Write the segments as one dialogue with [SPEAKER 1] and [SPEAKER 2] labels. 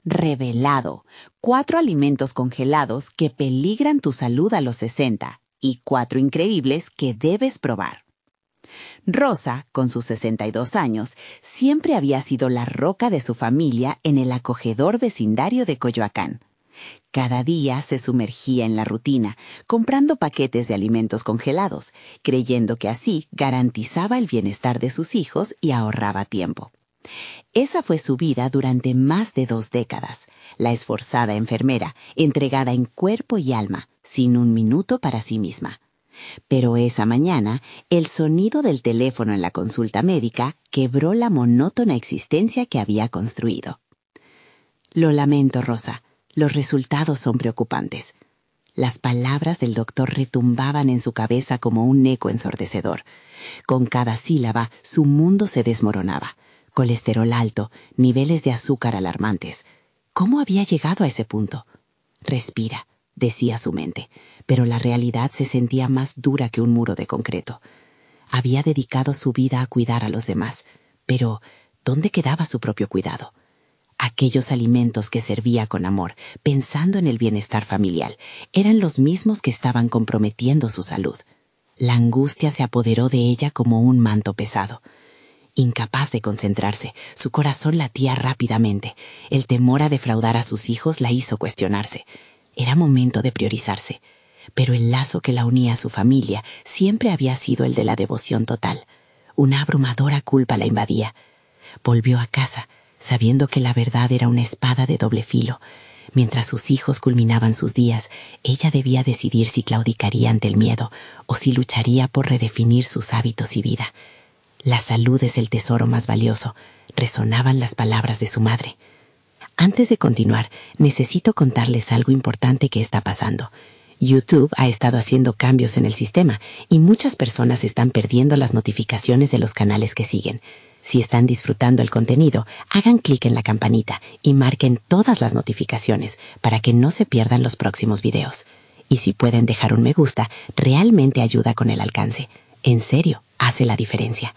[SPEAKER 1] Revelado. 4 alimentos congelados que peligran tu salud a los 60 y 4 increíbles que debes probar. Rosa, con sus 62 años, siempre había sido la roca de su familia en el acogedor vecindario de Coyoacán. Cada día se sumergía en la rutina, comprando paquetes de alimentos congelados, creyendo que así garantizaba el bienestar de sus hijos y ahorraba tiempo. Esa fue su vida durante más de 2 décadas, la esforzada enfermera, entregada en cuerpo y alma, sin un minuto para sí misma. Pero esa mañana, el sonido del teléfono en la consulta médica quebró la monótona existencia que había construido. Lo lamento, Rosa, los resultados son preocupantes. Las palabras del doctor retumbaban en su cabeza como un eco ensordecedor. Con cada sílaba, su mundo se desmoronaba. Colesterol alto, niveles de azúcar alarmantes. ¿Cómo había llegado a ese punto? Respira, decía su mente, pero la realidad se sentía más dura que un muro de concreto. Había dedicado su vida a cuidar a los demás, pero ¿dónde quedaba su propio cuidado? Aquellos alimentos que servía con amor, pensando en el bienestar familiar, eran los mismos que estaban comprometiendo su salud. La angustia se apoderó de ella como un manto pesado. Incapaz de concentrarse, su corazón latía rápidamente. El temor a defraudar a sus hijos la hizo cuestionarse. Era momento de priorizarse. Pero el lazo que la unía a su familia siempre había sido el de la devoción total. Una abrumadora culpa la invadía. Volvió a casa, sabiendo que la verdad era una espada de doble filo. Mientras sus hijos culminaban sus días, ella debía decidir si claudicaría ante el miedo o si lucharía por redefinir sus hábitos y vida. La salud es el tesoro más valioso, resonaban las palabras de su madre. Antes de continuar, necesito contarles algo importante que está pasando. YouTube ha estado haciendo cambios en el sistema y muchas personas están perdiendo las notificaciones de los canales que siguen. Si están disfrutando el contenido, hagan clic en la campanita y marquen todas las notificaciones para que no se pierdan los próximos videos. Y si pueden dejar un me gusta, realmente ayuda con el alcance. En serio, hace la diferencia.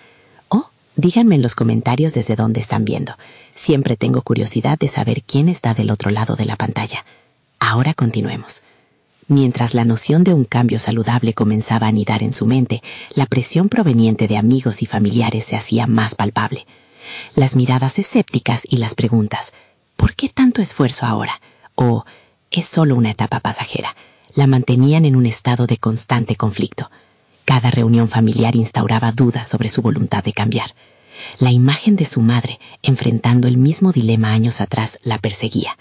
[SPEAKER 1] Díganme en los comentarios desde dónde están viendo. Siempre tengo curiosidad de saber quién está del otro lado de la pantalla. Ahora continuemos. Mientras la noción de un cambio saludable comenzaba a anidar en su mente, la presión proveniente de amigos y familiares se hacía más palpable. Las miradas escépticas y las preguntas, ¿por qué tanto esfuerzo ahora? O, ¿es solo una etapa pasajera?, la mantenían en un estado de constante conflicto. Cada reunión familiar instauraba dudas sobre su voluntad de cambiar. La imagen de su madre, enfrentando el mismo dilema años atrás, la perseguía.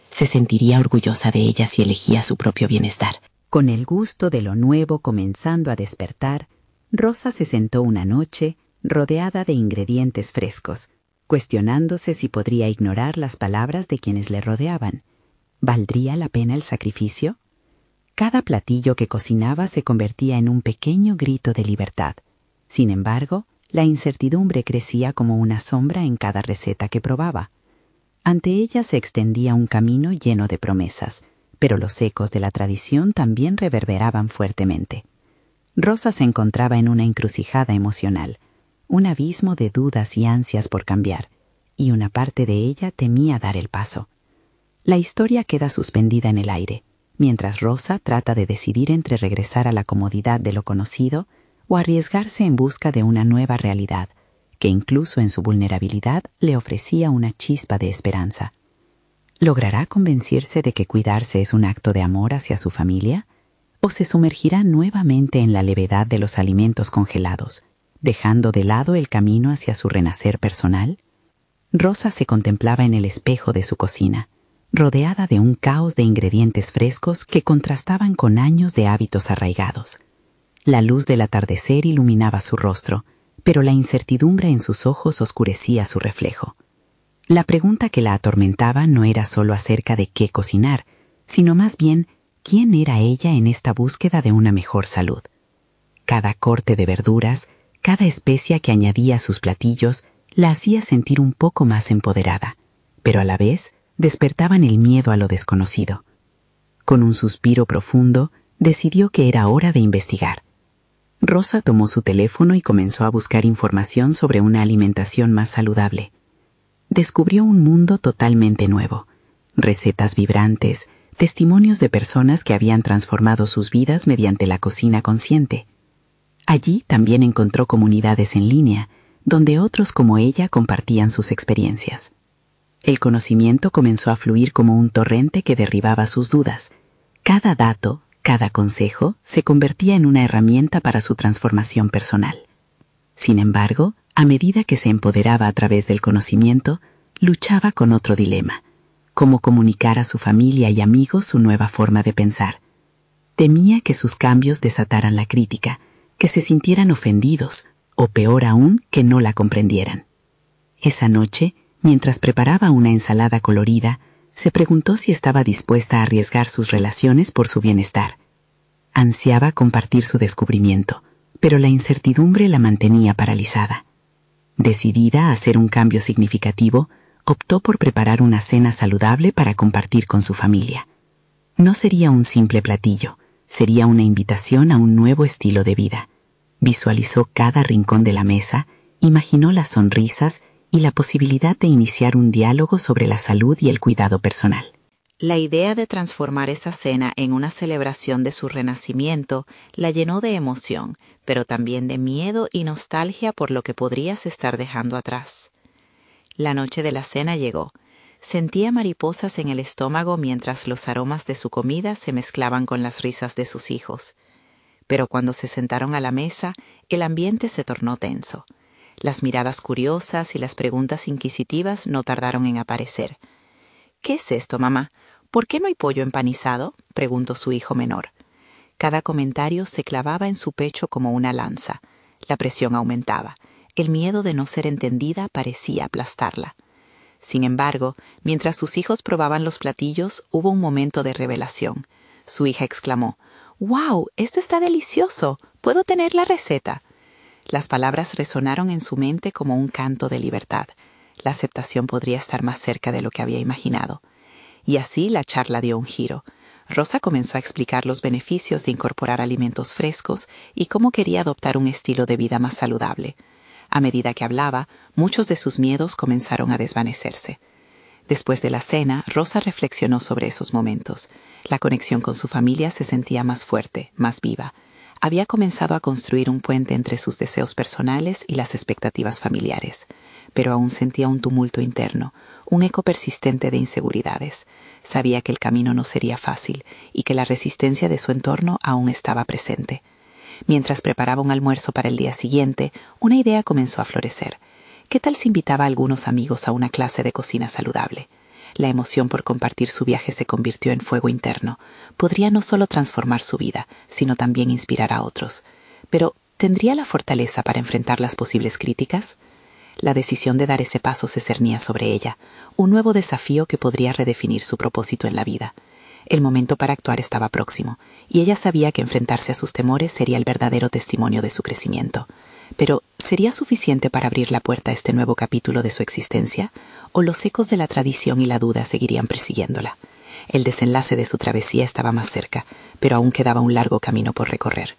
[SPEAKER 1] Se sentiría orgullosa de ella si elegía su propio bienestar. Con el gusto de lo nuevo comenzando a despertar, Rosa se sentó una noche, rodeada de ingredientes frescos, cuestionándose si podría ignorar las palabras de quienes le rodeaban. ¿Valdría la pena el sacrificio? Cada platillo que cocinaba se convertía en un pequeño grito de libertad. Sin embargo, la incertidumbre crecía como una sombra en cada receta que probaba. Ante ella se extendía un camino lleno de promesas, pero los ecos de la tradición también reverberaban fuertemente. Rosa se encontraba en una encrucijada emocional, un abismo de dudas y ansias por cambiar, y una parte de ella temía dar el paso. La historia queda suspendida en el aire, mientras Rosa trata de decidir entre regresar a la comodidad de lo conocido o arriesgarse en busca de una nueva realidad, que incluso en su vulnerabilidad le ofrecía una chispa de esperanza. ¿Logrará convencerse de que cuidarse es un acto de amor hacia su familia? ¿O se sumergirá nuevamente en la levedad de los alimentos congelados, dejando de lado el camino hacia su renacer personal? Rosa se contemplaba en el espejo de su cocina, rodeada de un caos de ingredientes frescos que contrastaban con años de hábitos arraigados. La luz del atardecer iluminaba su rostro, pero la incertidumbre en sus ojos oscurecía su reflejo. La pregunta que la atormentaba no era solo acerca de qué cocinar, sino más bien quién era ella en esta búsqueda de una mejor salud. Cada corte de verduras, cada especia que añadía a sus platillos, la hacía sentir un poco más empoderada, pero a la vez despertaban el miedo a lo desconocido. Con un suspiro profundo, decidió que era hora de investigar. Rosa tomó su teléfono y comenzó a buscar información sobre una alimentación más saludable. Descubrió un mundo totalmente nuevo, recetas vibrantes, testimonios de personas que habían transformado sus vidas mediante la cocina consciente. Allí también encontró comunidades en línea, donde otros como ella compartían sus experiencias. El conocimiento comenzó a fluir como un torrente que derribaba sus dudas. Cada dato, cada consejo, se convertía en una herramienta para su transformación personal. Sin embargo, a medida que se empoderaba a través del conocimiento, luchaba con otro dilema: cómo comunicar a su familia y amigos su nueva forma de pensar. Temía que sus cambios desataran la crítica, que se sintieran ofendidos, o peor aún, que no la comprendieran. Esa noche, mientras preparaba una ensalada colorida, se preguntó si estaba dispuesta a arriesgar sus relaciones por su bienestar. Ansiaba compartir su descubrimiento, pero la incertidumbre la mantenía paralizada. Decidida a hacer un cambio significativo, optó por preparar una cena saludable para compartir con su familia. No sería un simple platillo, sería una invitación a un nuevo estilo de vida. Visualizó cada rincón de la mesa, imaginó las sonrisas y la posibilidad de iniciar un diálogo sobre la salud y el cuidado personal. La idea de transformar esa cena en una celebración de su renacimiento la llenó de emoción, pero también de miedo y nostalgia por lo que podrías estar dejando atrás. La noche de la cena llegó. Sentía mariposas en el estómago mientras los aromas de su comida se mezclaban con las risas de sus hijos. Pero cuando se sentaron a la mesa, el ambiente se tornó tenso. Las miradas curiosas y las preguntas inquisitivas no tardaron en aparecer. «¿Qué es esto, mamá? ¿Por qué no hay pollo empanizado?», preguntó su hijo menor. Cada comentario se clavaba en su pecho como una lanza. La presión aumentaba. El miedo de no ser entendida parecía aplastarla. Sin embargo, mientras sus hijos probaban los platillos, hubo un momento de revelación. Su hija exclamó: «¡Wow! ¡Esto está delicioso! ¿Puedo tener la receta?». Las palabras resonaron en su mente como un canto de libertad. La aceptación podría estar más cerca de lo que había imaginado. Y así la charla dio un giro. Rosa comenzó a explicar los beneficios de incorporar alimentos frescos y cómo quería adoptar un estilo de vida más saludable. A medida que hablaba, muchos de sus miedos comenzaron a desvanecerse. Después de la cena, Rosa reflexionó sobre esos momentos. La conexión con su familia se sentía más fuerte, más viva. Había comenzado a construir un puente entre sus deseos personales y las expectativas familiares, pero aún sentía un tumulto interno, un eco persistente de inseguridades. Sabía que el camino no sería fácil y que la resistencia de su entorno aún estaba presente. Mientras preparaba un almuerzo para el día siguiente, una idea comenzó a florecer. ¿Qué tal si invitaba a algunos amigos a una clase de cocina saludable? La emoción por compartir su viaje se convirtió en fuego interno. Podría no solo transformar su vida, sino también inspirar a otros. Pero, ¿tendría la fortaleza para enfrentar las posibles críticas? La decisión de dar ese paso se cernía sobre ella, un nuevo desafío que podría redefinir su propósito en la vida. El momento para actuar estaba próximo, y ella sabía que enfrentarse a sus temores sería el verdadero testimonio de su crecimiento. Pero, ¿sería suficiente para abrir la puerta a este nuevo capítulo de su existencia? ¿O los ecos de la tradición y la duda seguirían persiguiéndola? El desenlace de su travesía estaba más cerca, pero aún quedaba un largo camino por recorrer.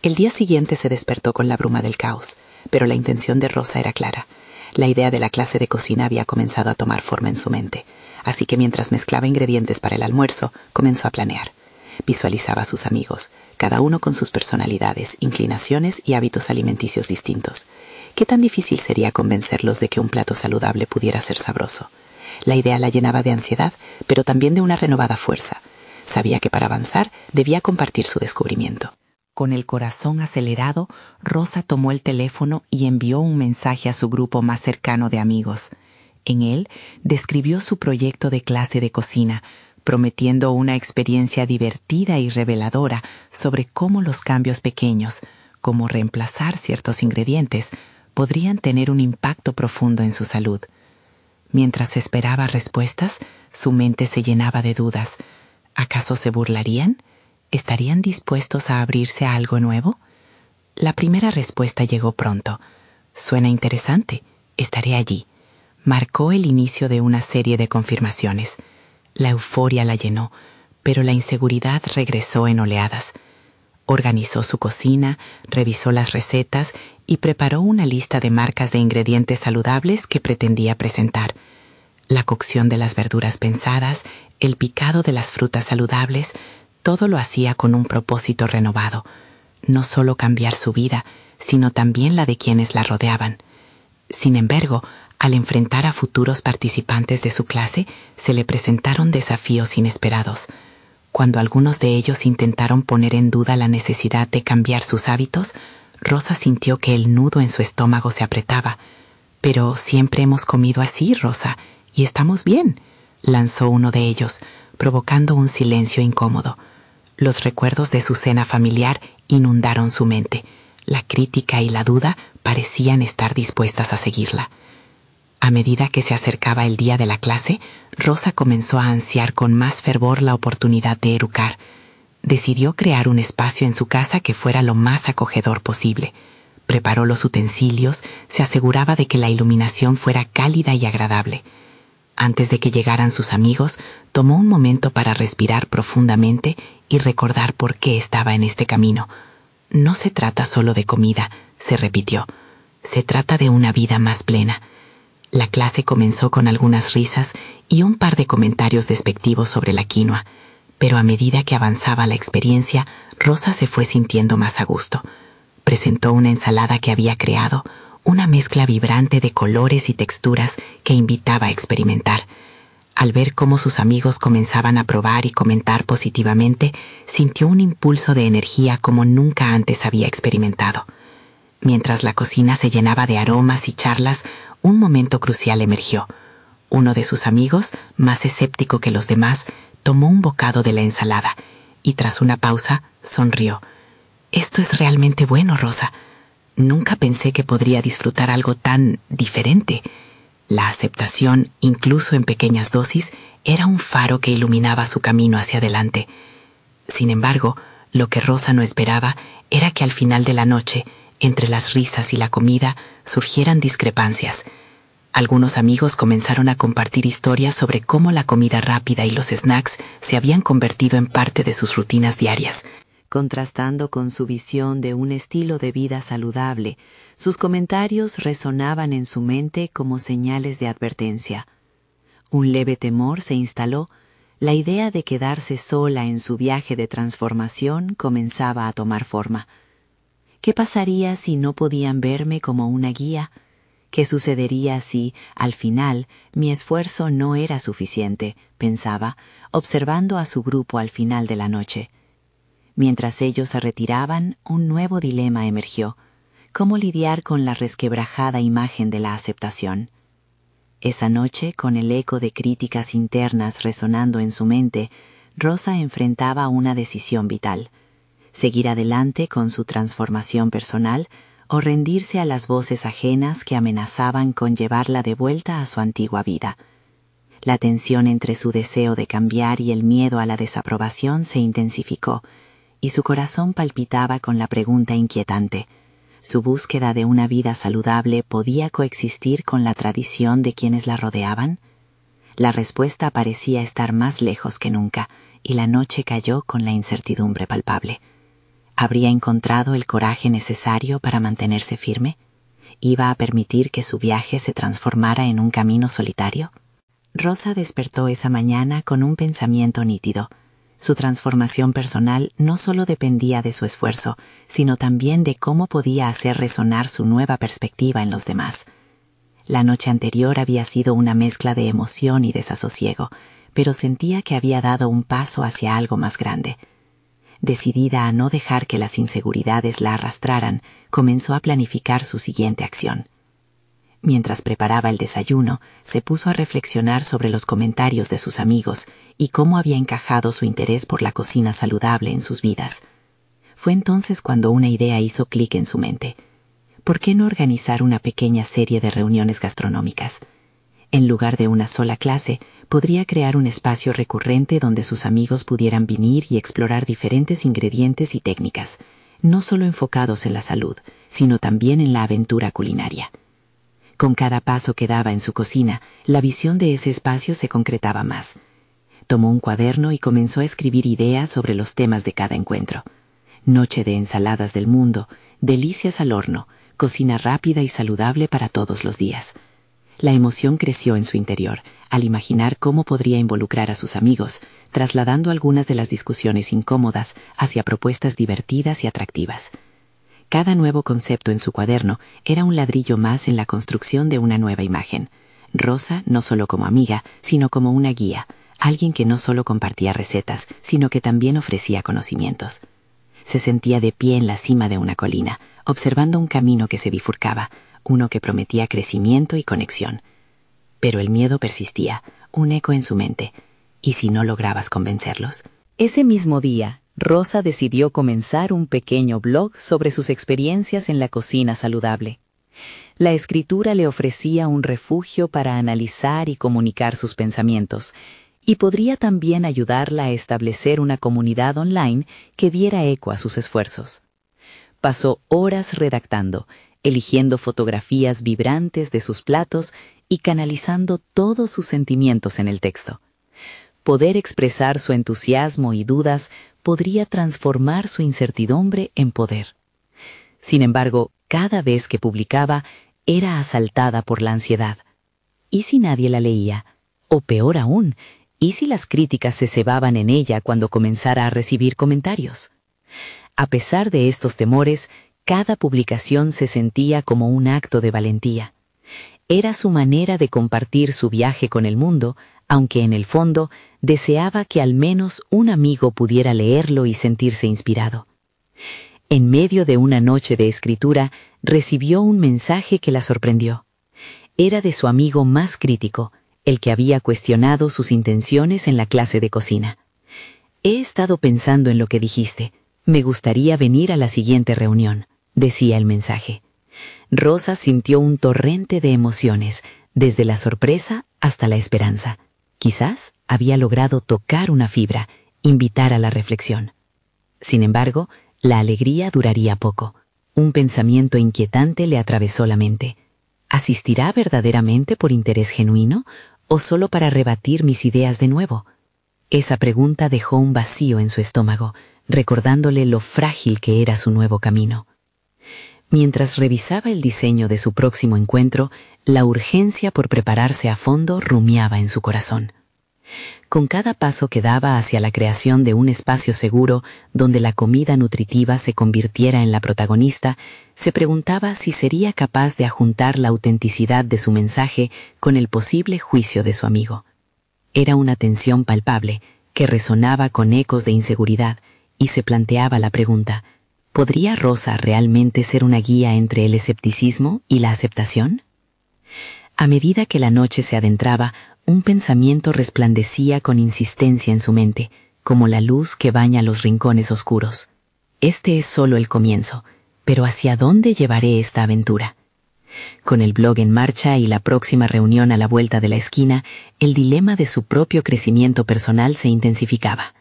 [SPEAKER 1] El día siguiente se despertó con la bruma del caos, pero la intención de Rosa era clara. La idea de la clase de cocina había comenzado a tomar forma en su mente, así que mientras mezclaba ingredientes para el almuerzo, comenzó a planear. Visualizaba a sus amigos, cada uno con sus personalidades, inclinaciones y hábitos alimenticios distintos. ¿Qué tan difícil sería convencerlos de que un plato saludable pudiera ser sabroso? La idea la llenaba de ansiedad, pero también de una renovada fuerza. Sabía que para avanzar debía compartir su descubrimiento. Con el corazón acelerado, Rosa tomó el teléfono y envió un mensaje a su grupo más cercano de amigos. En él describió su proyecto de clase de cocina, prometiendo una experiencia divertida y reveladora sobre cómo los cambios pequeños, como reemplazar ciertos ingredientes, podrían tener un impacto profundo en su salud. Mientras esperaba respuestas, su mente se llenaba de dudas. ¿Acaso se burlarían? ¿Estarían dispuestos a abrirse a algo nuevo? La primera respuesta llegó pronto. «Suena interesante. Estaré allí». Marcó el inicio de una serie de confirmaciones. La euforia la llenó, pero la inseguridad regresó en oleadas. Organizó su cocina, revisó las recetas y preparó una lista de marcas de ingredientes saludables que pretendía presentar.
[SPEAKER 2] La cocción de las verduras pensadas, el picado de las frutas saludables, todo lo hacía con un propósito renovado. No solo cambiar su vida, sino también la de quienes la rodeaban. Sin embargo, al enfrentar a futuros participantes de su clase, se le presentaron desafíos inesperados. Cuando algunos de ellos intentaron poner en duda la necesidad de cambiar sus hábitos, Rosa sintió que el nudo en su estómago se apretaba. «Pero siempre hemos comido así, Rosa, y estamos bien», lanzó uno de ellos, provocando un silencio incómodo. Los recuerdos de su cena familiar inundaron su mente. La crítica y la duda parecían estar dispuestas a seguirla. A medida que se acercaba el día de la clase, Rosa comenzó a ansiar con más fervor la oportunidad de erucar. Decidió crear un espacio en su casa que fuera lo más acogedor posible. Preparó los utensilios, se aseguraba de que la iluminación fuera cálida y agradable. Antes de que llegaran sus amigos, tomó un momento para respirar profundamente y recordar por qué estaba en este camino. «No se trata solo de comida», se repitió. «Se trata de una vida más plena». La clase comenzó con algunas risas y un par de comentarios despectivos sobre la quinoa, pero a medida que avanzaba la experiencia, Rosa se fue sintiendo más a gusto. Presentó una ensalada que había creado, una mezcla vibrante de colores y texturas que invitaba a experimentar. Al ver cómo sus amigos comenzaban a probar y comentar positivamente, sintió un impulso de energía como nunca antes había experimentado. Mientras la cocina se llenaba de aromas y charlas, un momento crucial emergió. Uno de sus amigos, más escéptico que los demás, tomó un bocado de la ensalada y tras una pausa sonrió. «Esto es realmente bueno, Rosa. Nunca pensé que podría disfrutar algo tan diferente». La aceptación, incluso en pequeñas dosis, era un faro que iluminaba su camino hacia adelante. Sin embargo, lo que Rosa no esperaba era que al final de la noche, entre las risas y la comida, surgieran discrepancias. Algunos amigos comenzaron a compartir historias sobre cómo la comida rápida y los snacks se habían convertido en parte de sus rutinas diarias.
[SPEAKER 1] Contrastando con su visión de un estilo de vida saludable, sus comentarios resonaban en su mente como señales de advertencia. Un leve temor se instaló. La idea de quedarse sola en su viaje de transformación comenzaba a tomar forma. ¿Qué pasaría si no podían verme como una guía? ¿Qué sucedería si, al final, mi esfuerzo no era suficiente?, pensaba, observando a su grupo al final de la noche. Mientras ellos se retiraban, un nuevo dilema emergió: ¿cómo lidiar con la resquebrajada imagen de la aceptación? Esa noche, con el eco de críticas internas resonando en su mente, Rosa enfrentaba una decisión vital: seguir adelante con su transformación personal o rendirse a las voces ajenas que amenazaban con llevarla de vuelta a su antigua vida. La tensión entre su deseo de cambiar y el miedo a la desaprobación se intensificó, y su corazón palpitaba con la pregunta inquietante: ¿su búsqueda de una vida saludable podía coexistir con la tradición de quienes la rodeaban? La respuesta parecía estar más lejos que nunca, y la noche cayó con la incertidumbre palpable. ¿Habría encontrado el coraje necesario para mantenerse firme? ¿Iba a permitir que su viaje se transformara en un camino solitario? Rosa despertó esa mañana con un pensamiento nítido. Su transformación personal no solo dependía de su esfuerzo, sino también de cómo podía hacer resonar su nueva perspectiva en los demás. La noche anterior había sido una mezcla de emoción y desasosiego, pero sentía que había dado un paso hacia algo más grande. Decidida a no dejar que las inseguridades la arrastraran, comenzó a planificar su siguiente acción. Mientras preparaba el desayuno, se puso a reflexionar sobre los comentarios de sus amigos y cómo había encajado su interés por la cocina saludable en sus vidas. Fue entonces cuando una idea hizo clic en su mente. ¿Por qué no organizar una pequeña serie de reuniones gastronómicas? En lugar de una sola clase, podría crear un espacio recurrente donde sus amigos pudieran venir y explorar diferentes ingredientes y técnicas, no solo enfocados en la salud, sino también en la aventura culinaria. Con cada paso que daba en su cocina, la visión de ese espacio se concretaba más. Tomó un cuaderno y comenzó a escribir ideas sobre los temas de cada encuentro. Noche de ensaladas del mundo, delicias al horno, cocina rápida y saludable para todos los días. La emoción creció en su interior,
[SPEAKER 2] al imaginar cómo podría involucrar a sus amigos, trasladando algunas de las discusiones incómodas hacia propuestas divertidas y atractivas. Cada nuevo concepto en su cuaderno era un ladrillo más en la construcción de una nueva imagen. Rosa no solo como amiga, sino como una guía, alguien que no solo compartía recetas, sino que también ofrecía conocimientos. Se sentía de pie en la cima de una colina, observando un camino que se bifurcaba, uno que prometía crecimiento y conexión. Pero el miedo persistía, un eco en su mente. ¿Y si no lograbas convencerlos?
[SPEAKER 1] Ese mismo día, Rosa decidió comenzar un pequeño blog sobre sus experiencias en la cocina saludable. La escritura le ofrecía un refugio para analizar y comunicar sus pensamientos, y podría también ayudarla a establecer una comunidad online que diera eco a sus esfuerzos. Pasó horas redactando, eligiendo fotografías vibrantes de sus platos y canalizando todos sus sentimientos en el texto. Poder expresar su entusiasmo y dudas podría transformar su incertidumbre en poder. Sin embargo, cada vez que publicaba, era asaltada por la ansiedad. ¿Y si nadie la leía? O peor aún, ¿y si las críticas se cebaban en ella cuando comenzara a recibir comentarios? A pesar de estos temores, cada publicación se sentía como un acto de valentía. Era su manera de compartir su viaje con el mundo, aunque en el fondo deseaba que al menos un amigo pudiera leerlo y sentirse inspirado. En medio de una noche de escritura, recibió un mensaje que la sorprendió. Era de su amigo más crítico, el que había cuestionado sus intenciones en la clase de cocina. «He estado pensando en lo que dijiste. Me gustaría venir a la siguiente reunión», decía el mensaje. Rosa sintió un torrente de emociones, desde la sorpresa hasta la esperanza. Quizás había logrado tocar una fibra, invitar a la reflexión. Sin embargo, la alegría duraría poco. Un pensamiento inquietante le atravesó la mente. ¿Asistirá verdaderamente por interés genuino o solo para rebatir mis ideas de nuevo? Esa pregunta dejó un vacío en su estómago, recordándole lo frágil que era su nuevo camino. Mientras revisaba el diseño de su próximo encuentro, la urgencia por prepararse a fondo rumiaba en su corazón. Con cada paso que daba hacia la creación de un espacio seguro donde la comida nutritiva se convirtiera en la protagonista, se preguntaba si sería capaz de ajuntar la autenticidad de su mensaje con el posible juicio de su amigo. Era una tensión palpable que resonaba con ecos de inseguridad y se planteaba la pregunta: ¿podría Rosa realmente ser una guía entre el escepticismo y la aceptación? A medida que la noche se adentraba, un pensamiento resplandecía con insistencia en su mente, como la luz que baña los rincones oscuros. Este es solo el comienzo, pero ¿hacia dónde llevaré esta aventura? Con el blog en marcha y la próxima reunión a la vuelta de la esquina, el dilema de su propio crecimiento personal se intensificaba.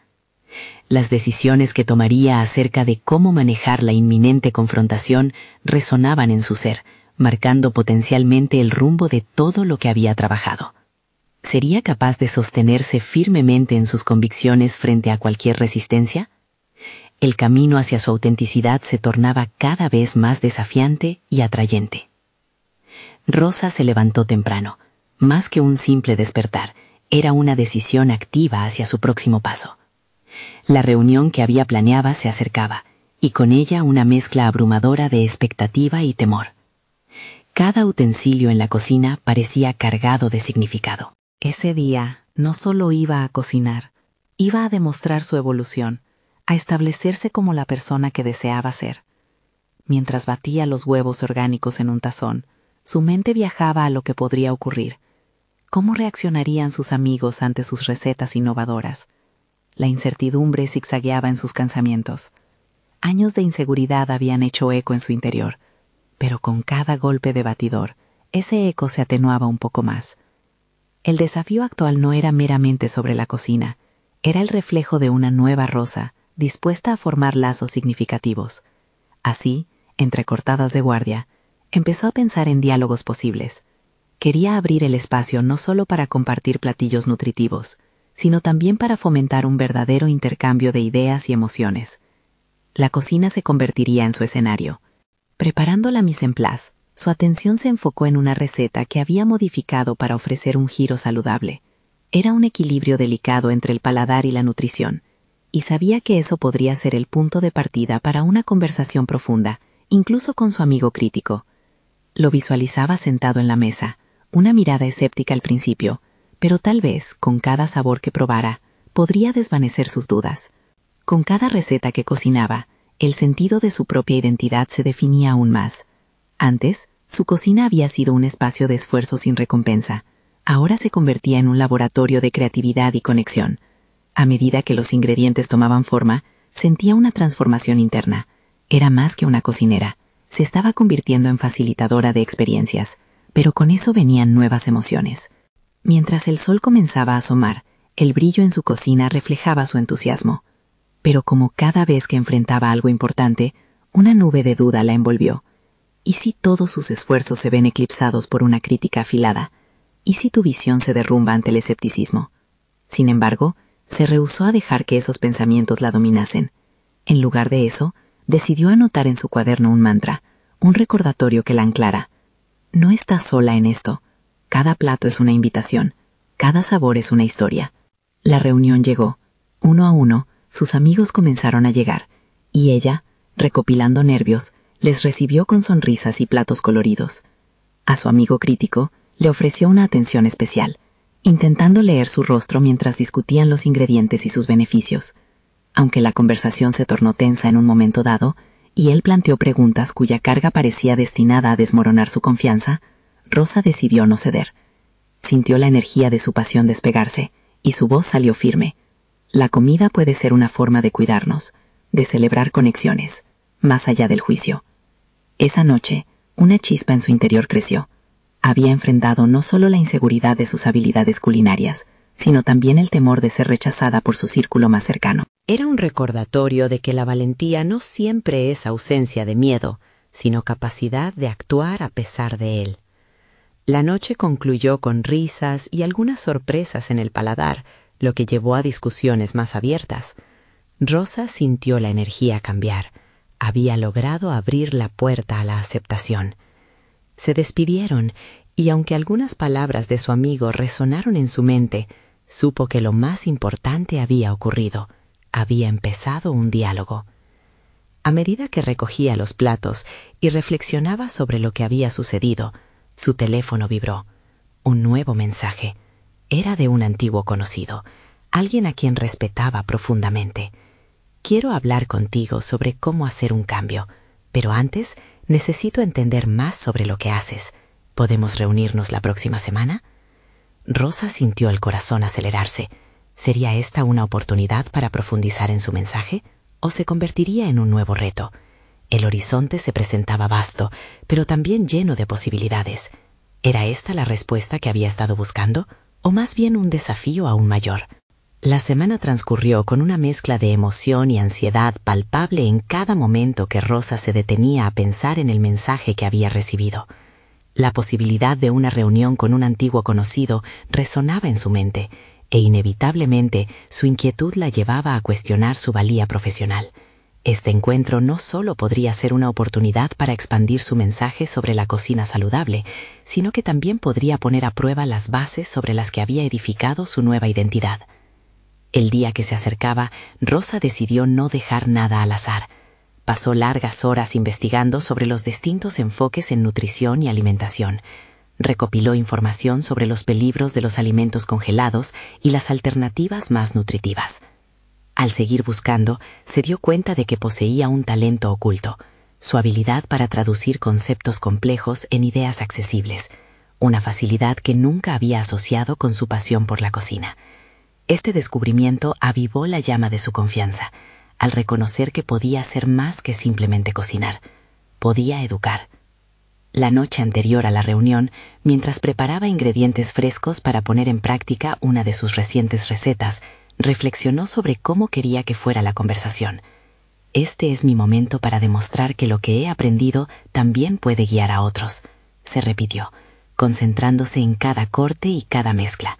[SPEAKER 1] Las decisiones que tomaría acerca de cómo manejar la inminente confrontación resonaban en su ser, marcando potencialmente el rumbo de todo lo que había trabajado. ¿Sería capaz de sostenerse firmemente en sus convicciones frente a cualquier resistencia? El camino hacia su autenticidad se tornaba cada vez más desafiante y atrayente. Rosa se levantó temprano. Más que un simple despertar, era una decisión activa hacia su próximo paso. La reunión que había planeado se acercaba, y con ella una mezcla abrumadora de expectativa y temor. Cada utensilio en la cocina parecía cargado de significado. Ese día no solo iba a cocinar, iba a demostrar su evolución, a establecerse como la persona que deseaba ser. Mientras batía los huevos orgánicos en un tazón, su mente viajaba a lo que podría ocurrir. ¿Cómo reaccionarían sus amigos ante sus recetas innovadoras? La incertidumbre zigzagueaba en sus pensamientos. Años de inseguridad habían hecho eco en su interior, pero con cada golpe de batidor, ese eco se atenuaba un poco más. El desafío actual no era meramente sobre la cocina, era el reflejo de una nueva Rosa, dispuesta a formar lazos significativos. Así, entre cortadas de guardia, empezó a pensar en diálogos posibles. Quería abrir el espacio no solo para compartir platillos nutritivos, sino también para fomentar un verdadero intercambio de ideas y emociones. La cocina se convertiría en su escenario. Preparando la mise en place,
[SPEAKER 2] Su atención se enfocó en una receta que había modificado para ofrecer un giro saludable. Era un equilibrio delicado entre el paladar y la nutrición, y sabía que eso podría ser el punto de partida para una conversación profunda, incluso con su amigo crítico. Lo visualizaba sentado en la mesa, una mirada escéptica al principio, pero tal vez, con cada sabor que probara, podría desvanecer sus dudas. Con cada receta que cocinaba, el sentido de su propia identidad se definía aún más. Antes, su cocina había sido un espacio de esfuerzo sin recompensa. Ahora se convertía en un laboratorio de creatividad y conexión. A medida que los ingredientes tomaban forma, sentía una transformación interna. Era más que una cocinera. Se estaba convirtiendo en facilitadora de experiencias, pero con eso venían nuevas emociones. Mientras el sol comenzaba a asomar, el brillo en su cocina reflejaba su entusiasmo. Pero como cada vez que enfrentaba algo importante, una nube de duda la envolvió. ¿Y si todos sus esfuerzos se ven eclipsados por una crítica afilada? ¿Y si tu visión se derrumba ante el escepticismo? Sin embargo, se rehusó a dejar que esos pensamientos la dominasen. En lugar de eso, decidió anotar en su cuaderno un mantra, un recordatorio que la anclara. No estás sola en esto. Cada plato es una invitación. Cada sabor es una historia. La reunión llegó. Uno a uno, sus amigos comenzaron a llegar, y ella, recopilando nervios, les recibió con sonrisas y platos coloridos. A su amigo crítico le ofreció una atención especial, intentando leer su rostro mientras discutían los ingredientes y sus beneficios. Aunque la conversación se tornó tensa en un momento dado, y él planteó preguntas cuya carga parecía destinada a desmoronar su confianza, Rosa decidió no ceder. Sintió la energía de su pasión despegarse, y su voz salió firme. La comida puede ser una forma de cuidarnos, de celebrar conexiones, más allá del juicio. Esa noche, una chispa en su interior creció. Había enfrentado no solo la inseguridad de sus habilidades culinarias, sino también el temor de ser rechazada por su círculo más cercano.
[SPEAKER 1] Era un recordatorio de que la valentía no siempre es ausencia de miedo, sino capacidad de actuar a pesar de él. La noche concluyó con risas y algunas sorpresas en el paladar, lo que llevó a discusiones más abiertas. Rosa sintió la energía cambiar. Había logrado abrir la puerta a la aceptación. Se despidieron, y aunque algunas palabras de su amigo resonaron en su mente, supo que lo más importante había ocurrido. Había empezado un diálogo. A medida que recogía los platos y reflexionaba sobre lo que había sucedido, su teléfono vibró. Un nuevo mensaje. Era de un antiguo conocido, alguien a quien respetaba profundamente. Quiero hablar contigo sobre cómo hacer un cambio, pero antes necesito entender más sobre lo que haces. ¿Podemos reunirnos la próxima semana? Rosa sintió el corazón acelerarse. ¿Sería esta una oportunidad para profundizar en su mensaje? ¿O se convertiría en un nuevo reto? El horizonte se presentaba vasto, pero también lleno de posibilidades. ¿Era esta la respuesta que había estado buscando? ¿O más bien un desafío aún mayor? La semana transcurrió con una mezcla de emoción y ansiedad palpable en cada momento que Rosa se detenía a pensar en el mensaje que había recibido. La posibilidad de una reunión con un antiguo conocido resonaba en su mente, e inevitablemente su inquietud la llevaba a cuestionar su valía profesional. Este encuentro no solo podría ser una oportunidad para expandir su mensaje sobre la cocina saludable, sino que también podría poner a prueba las bases sobre las que había edificado su nueva identidad. El día que se acercaba, Rosa decidió no dejar nada al azar. Pasó largas horas investigando sobre los distintos enfoques en nutrición y alimentación. Recopiló información sobre los peligros de los alimentos congelados y las alternativas más nutritivas. Al seguir buscando, se dio cuenta de que poseía un talento oculto, su habilidad para traducir conceptos complejos en ideas accesibles, una facilidad que nunca había asociado con su pasión por la cocina. Este descubrimiento avivó la llama de su confianza, al reconocer que podía hacer más que simplemente cocinar. Podía educar. La noche anterior a la reunión, mientras preparaba ingredientes frescos para poner en práctica una de sus recientes recetas, reflexionó sobre cómo quería que fuera la conversación. Este es mi momento para demostrar que lo que he aprendido también puede guiar a otros, se repitió, concentrándose en cada corte y cada mezcla.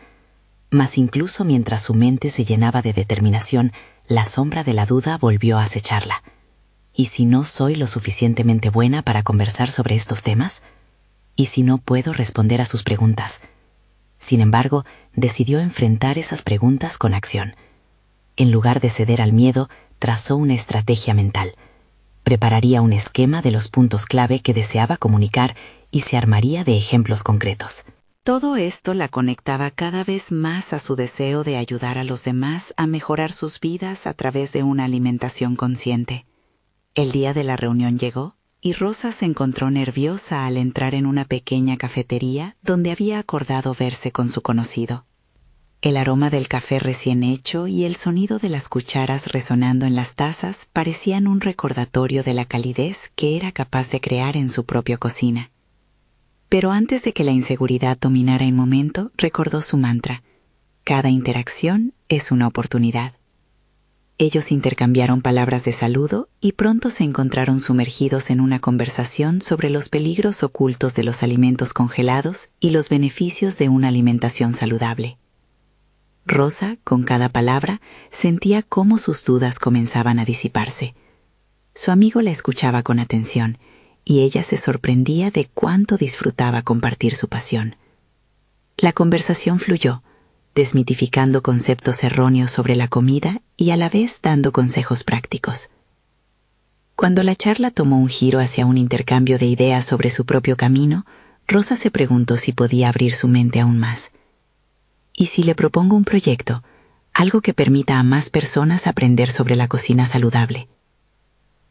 [SPEAKER 1] Mas incluso mientras su mente se llenaba de determinación, la sombra de la duda volvió a acecharla. ¿Y si no soy lo suficientemente buena para conversar sobre estos temas?
[SPEAKER 2] ¿Y si no puedo responder a sus preguntas? Sin embargo, decidió enfrentar esas preguntas con acción. En lugar de ceder al miedo, trazó una estrategia mental. Prepararía un esquema de los puntos clave que deseaba comunicar y se armaría de ejemplos concretos.
[SPEAKER 1] Todo esto la conectaba cada vez más a su deseo de ayudar a los demás a mejorar sus vidas a través de una alimentación consciente. El día de la reunión llegó y Rosa se encontró nerviosa al entrar en una pequeña cafetería donde había acordado verse con su conocido. El aroma del café recién hecho y el sonido de las cucharas resonando en las tazas parecían un recordatorio de la calidez que era capaz de crear en su propia cocina. Pero antes de que la inseguridad dominara el momento, recordó su mantra: cada interacción es una oportunidad. Ellos intercambiaron palabras de saludo y pronto se encontraron sumergidos en una conversación sobre los peligros ocultos de los alimentos congelados y los beneficios de una alimentación saludable. Rosa, con cada palabra, sentía cómo sus dudas comenzaban a disiparse. Su amigo la escuchaba con atención y ella se sorprendía de cuánto disfrutaba compartir su pasión. La conversación fluyó, desmitificando conceptos erróneos sobre la comida y a la vez dando consejos prácticos. Cuando la charla tomó un giro hacia un intercambio de ideas sobre su propio camino, Rosa se preguntó si podía abrir su mente aún más. ¿Y si le propongo un proyecto, algo que permita a más personas aprender sobre la cocina saludable?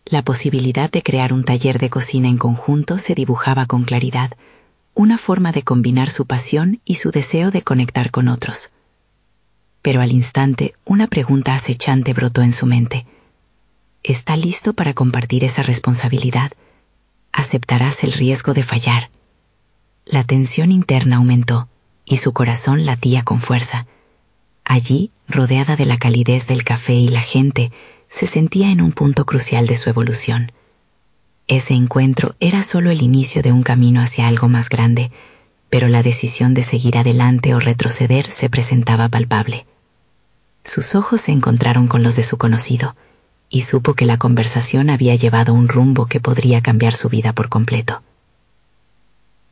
[SPEAKER 1] La posibilidad de crear un taller de cocina en conjunto se dibujaba con claridad, una forma de combinar su pasión y su deseo de conectar con otros. Pero al instante, una pregunta acechante brotó en su mente. ¿Está listo para compartir esa responsabilidad? ¿Aceptarás el riesgo de fallar? La tensión interna aumentó y su corazón latía con fuerza. Allí, rodeada de la calidez del café y la gente, se sentía en un punto crucial de su evolución. Ese encuentro era solo el inicio de un camino hacia algo más grande, pero la decisión de seguir adelante o retroceder se presentaba palpable. Sus ojos se encontraron con los de su conocido, y supo que la conversación había llevado un rumbo que podría cambiar su vida por completo.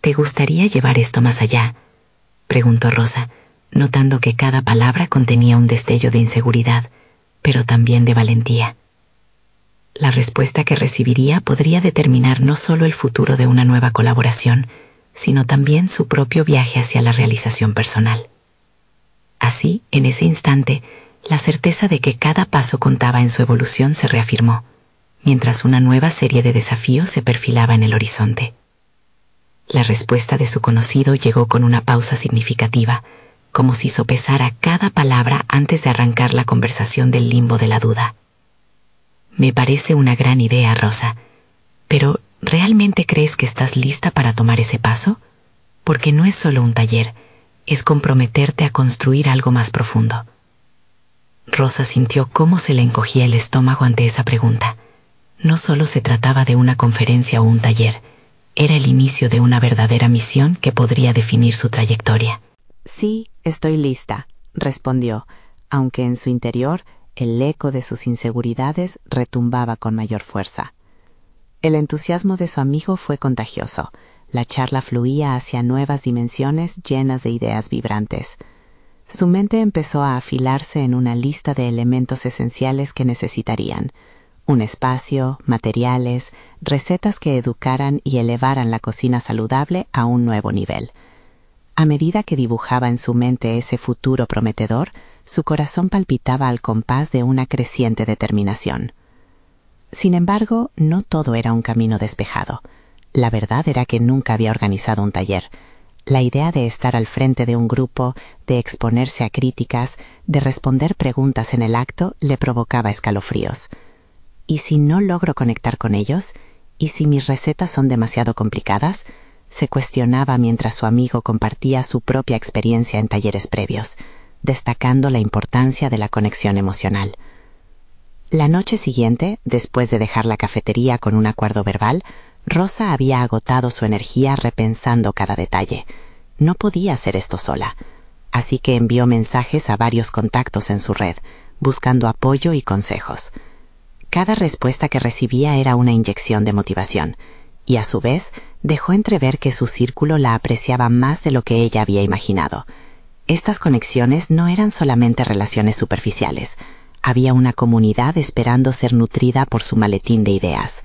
[SPEAKER 1] ¿Te gustaría llevar esto más allá?, preguntó Rosa, notando que cada palabra contenía un destello de inseguridad, pero también de valentía. La respuesta que recibiría podría determinar no solo el futuro de una nueva colaboración, sino también su propio viaje hacia la realización personal. Así, en ese instante, la certeza de que cada paso contaba en su evolución se reafirmó, mientras una nueva serie de desafíos se perfilaba en el horizonte. La respuesta de su conocido llegó con una pausa significativa, como si sopesara cada palabra antes de arrancar la conversación del limbo de la duda. Me parece una gran idea, Rosa, pero ¿realmente crees que estás lista para tomar ese paso? Porque no es solo un taller, es comprometerte a construir algo más profundo. Rosa sintió cómo se le encogía el estómago ante esa pregunta. No solo se trataba de una conferencia o un taller, era el inicio de una verdadera misión que podría definir su trayectoria. Sí, estoy lista, respondió, aunque en su interior el eco de sus inseguridades retumbaba con mayor fuerza. El entusiasmo de su amigo fue contagioso. La charla fluía hacia nuevas dimensiones llenas de ideas vibrantes. Su mente empezó a afilarse en una lista de elementos esenciales que necesitarían: un espacio, materiales, recetas que educaran y elevaran la cocina saludable a un nuevo nivel. A medida que dibujaba en su mente ese futuro prometedor, su corazón palpitaba al compás de una creciente determinación. Sin embargo, no todo era un camino despejado. La verdad era que nunca había organizado un taller. La idea de estar al frente de un grupo, de exponerse a críticas, de responder preguntas en el acto, le provocaba escalofríos. ¿Y si no logro conectar con ellos? ¿Y si mis recetas son demasiado complicadas? Se cuestionaba mientras su amigo compartía su propia experiencia en talleres previos, destacando la importancia de la conexión emocional. La noche siguiente, después de dejar la cafetería con un acuerdo verbal, Rosa había agotado su energía repensando cada detalle. No podía hacer esto sola, así que envió mensajes a varios contactos en su red, buscando apoyo y consejos. Cada respuesta que recibía era una inyección de motivación,
[SPEAKER 2] y a su vez dejó entrever que su círculo la apreciaba más de lo que ella había imaginado. Estas conexiones no eran solamente relaciones superficiales. Había una comunidad esperando ser nutrida por su maletín de ideas.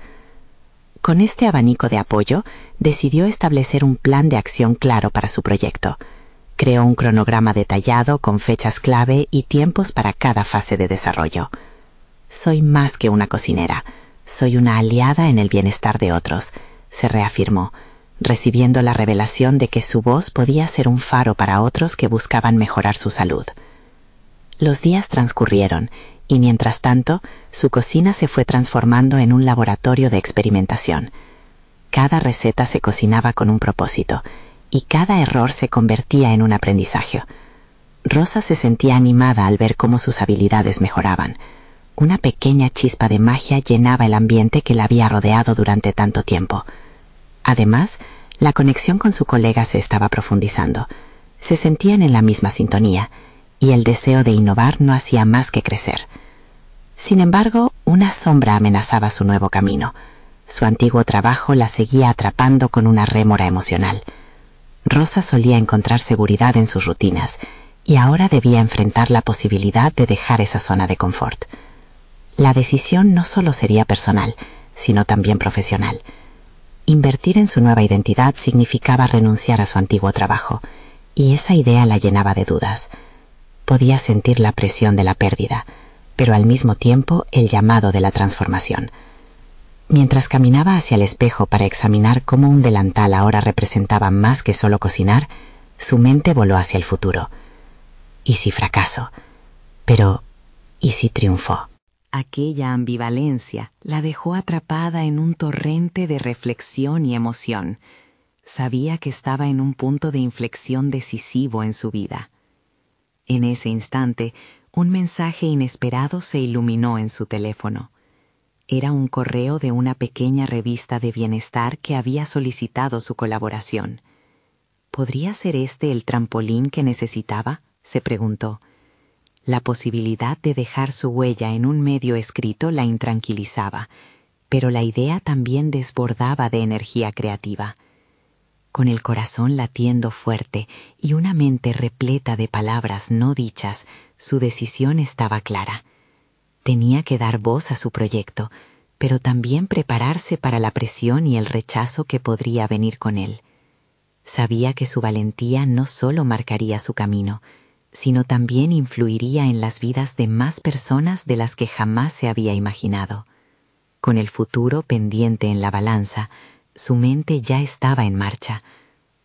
[SPEAKER 2] Con este abanico de apoyo, decidió establecer un plan de acción claro para su proyecto. Creó un cronograma detallado con fechas clave y tiempos para cada fase de desarrollo. Soy más que una cocinera. Soy una aliada en el bienestar de otros, se reafirmó, recibiendo la revelación de que su voz podía ser un faro para otros que buscaban mejorar su salud. Los días transcurrieron y mientras tanto, su cocina se fue transformando en un laboratorio de experimentación. Cada receta se cocinaba con un propósito y cada error se convertía en un aprendizaje. Rosa se sentía animada al ver cómo sus habilidades mejoraban. Una pequeña chispa de magia llenaba el ambiente que la había rodeado durante tanto tiempo. Además, la conexión con su colega se estaba profundizando. Se sentían en la misma sintonía, y el deseo de innovar no hacía más que crecer. Sin embargo, una sombra amenazaba su nuevo camino. Su antiguo trabajo la seguía atrapando con una rémora emocional. Rosa solía encontrar seguridad en sus rutinas, y ahora debía enfrentar la posibilidad de dejar esa zona de confort. La decisión no solo sería personal, sino también profesional. Invertir en su nueva identidad significaba renunciar a su antiguo trabajo, y esa idea la llenaba de dudas. Podía sentir la presión de la pérdida, pero al mismo tiempo el llamado de la transformación. Mientras caminaba hacia el espejo para examinar cómo un delantal ahora representaba más que solo cocinar, su mente voló hacia el futuro. ¿Y si fracaso? Pero, ¿y si triunfó?
[SPEAKER 1] Aquella ambivalencia la dejó atrapada en un torrente de reflexión y emoción. Sabía que estaba en un punto de inflexión decisivo en su vida. En ese instante, un mensaje inesperado se iluminó en su teléfono. Era un correo de una pequeña revista de bienestar que había solicitado su colaboración. ¿Podría ser este el trampolín que necesitaba?, se preguntó. La posibilidad de dejar su huella en un medio escrito la intranquilizaba, pero la idea también desbordaba de energía creativa. Con el corazón latiendo fuerte y una mente repleta de palabras no dichas, su decisión estaba clara. Tenía que dar voz a su proyecto, pero también prepararse para la presión y el rechazo que podría venir con él. Sabía que su valentía no solo marcaría su camino, sino también influiría en las vidas de más personas de las que jamás se había imaginado. Con el futuro pendiente en la balanza, su mente ya estaba en marcha.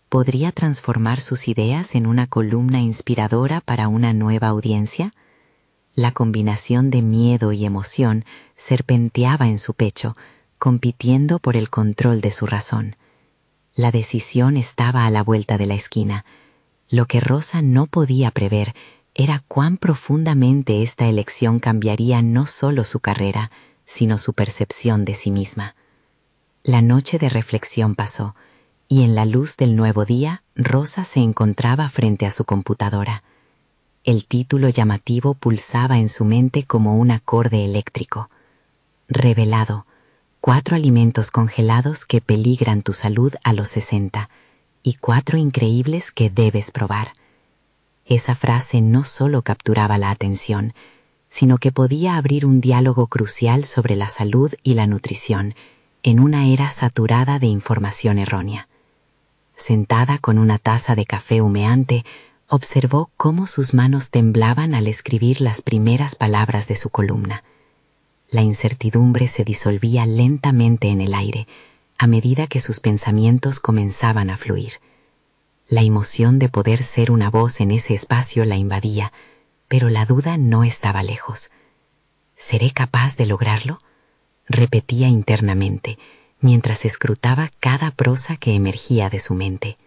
[SPEAKER 1] ¿Podría transformar sus ideas en una columna inspiradora para una nueva audiencia? La combinación de miedo y emoción serpenteaba en su pecho, compitiendo por el control de su razón. La decisión estaba a la vuelta de la esquina. Lo que Rosa no podía prever era cuán profundamente esta elección cambiaría no solo su carrera, sino su percepción de sí misma. La noche de reflexión pasó, y en la luz del nuevo día, Rosa se encontraba frente a su computadora. El título llamativo pulsaba en su mente como un acorde eléctrico. Revelado: 4 alimentos congelados que peligran tu salud a los 60 y 4 increíbles que debes probar. Esa frase no solo capturaba la atención, sino que podía abrir un diálogo crucial sobre la salud y la nutrición en una era saturada de información errónea. Sentada con una taza de café humeante, observó cómo sus manos temblaban al escribir las primeras palabras de su columna. La incertidumbre se disolvía lentamente en el aire a medida que sus pensamientos comenzaban a fluir. La emoción de poder ser una voz en ese espacio la invadía, pero la duda no estaba lejos. ¿Seré capaz de lograrlo?, repetía internamente, mientras escrutaba cada prosa que emergía de su mente.